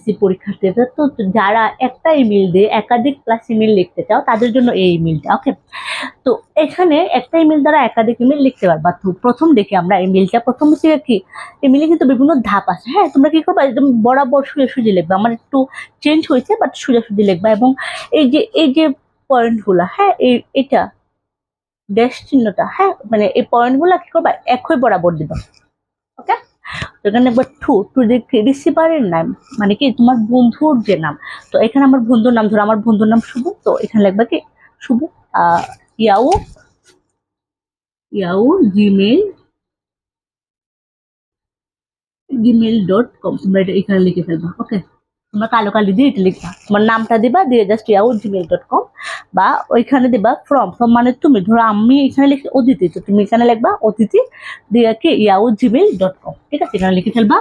HSC পরীক্ষার্থীরা, তো যারা একটা ইমেল দিয়ে একাধিক প্লাস ইমেল লিখতে চাও তাদের জন্য এই ইমেলটা। ওকে, তো এখানে একটা ইমেল দ্বারা একাধিক ইমেল লিখতে পারবা। তো প্রথম দেখি আমরা ইমেলটা, প্রথম হচ্ছে কি ইমেলে কিন্তু বিভিন্ন ধাপ আছে। হ্যাঁ, তোমরা কি করবা, একদম বরাবর সোজাসুজি লিখবা। আমার একটু চেঞ্জ হয়েছে, বাট সোজাসুজি লিখবা। এবং এই যে পয়েন্টগুলা, হ্যাঁ, এটা ড্যাশ চিহ্নটা, হ্যাঁ, মানে এই পয়েন্টগুলা কি করবা, একই বরাবর দিবা। ওকে, এখানে একবার টু দেখি রিসিভারের নাম, মানে কি তোমার বন্ধুর যে নাম। তো এখানে আমার বন্ধুর নাম, ধরো আমার বন্ধুর নাম শুভ, তো এখানে লিখবা কি শুভ ইয়াও gmail.com, তোমরা এটা এখানে লিখে ফেলবা। ওকে, তোমরা কালো কালি দিয়ে এটা লিখবা, তোমার নামটা দিবা, দিয়ে জাস্ট gmail.com, বা ওইখানে দিবা ফ্রম মানে তুমি, ধরো আমি এখানে লিখি অদিতি, তো তুমি এখানে লিখবা অদিতি দিয়ে কি gmail.com। ঠিক আছে, এখানে লিখে ফেলবা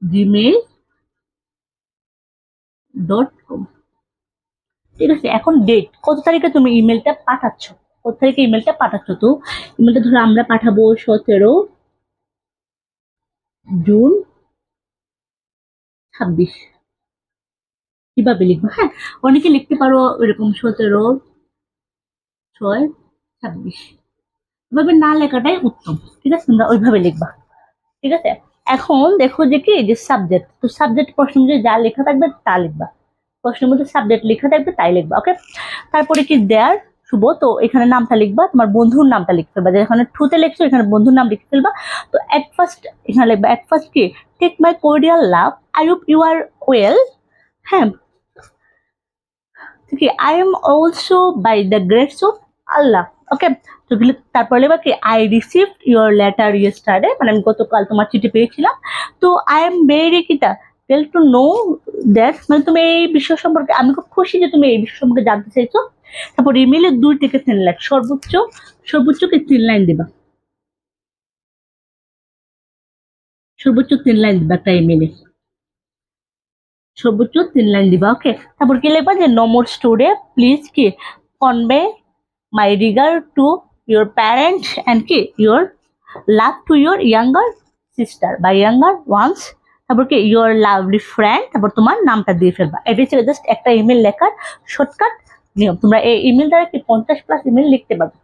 gmail.com। ঠিক আছে, এখন ডেট, কত তারিখে তুমি ইমেলটা পাঠাচ্ছ, কত তারিখে ইমেলটা পাঠাচ্ছ। তো ইমেলটা ধরো আমরা পাঠাবো 17 জুন 26। কিভাবে লিখবো, হ্যাঁ, অনেকে লিখতে পারো এরকম 17/6/26, এভাবে না লেখাটাই উত্তম। ঠিক আছে, তোমরা ওইভাবে লিখবা। ঠিক আছে, এখন দেখো যে কি যে সাবজেক্ট, তো সাবজেক্ট প্রশ্ন অনুযায়ী যা লেখা থাকবে তা লিখবা, প্রশ্নের মধ্যে সাবজেক্ট লেখা থাকবে তাই লিখবা। ওকে, তারপরে কি দেয়ার শুভ, তো এখানে নামটা লিখবা, তোমার বন্ধুর নামটা লিখে ফেলবা, যেখানে টুতে লিখছো এখানে বন্ধুর নাম লিখে ফেলবা। তো এট ফার্স্ট এখানে লিখবা, এট ফার্স্ট কি take my cordial love, I hope you are well. হ্যাঁ, ঠিক, I am also by the grace of Allah. Okay, তো তারপর লিখবা কি I received your letter yesterday, মানে আমি গতকাল তোমার চিঠি পেয়েছিলাম। তো আই এম ভেরি কিটা টেল টু নো দ্যাট, মানে তুমি এই বিষয় সম্পর্কে, আমি খুব খুশি যে তুমি এই বিষয় সম্পর্কে জানতে চাইছো। তারপর ইমেলে 2 থেকে 3 লাইন, সর্বোচ্চ কি 3 লাইন দিবা, সর্বোচ্চ 3 লাইন দিবা একটা ইমেলে, সর্বোচ্চ 3 লাইন দিবা। ওকে, তারপর কি লিখবা যে নো মোর স্টোরে প্লিজ কি convey my regard to your parents and কি your love to your younger sister বা ইয়াঙ্গার ওয়ান্স। তারপর কি ইউর লাভলি ফ্রেন্ড, তারপর তোমার নামটা দিয়ে ফেলবা। এটাই ছিল জাস্ট একটা ইমেল লেখার শর্টকাট নিয়ম। তোমরা এই ইমেল দ্বারা কি 50+ ইমেল লিখতে পারবে।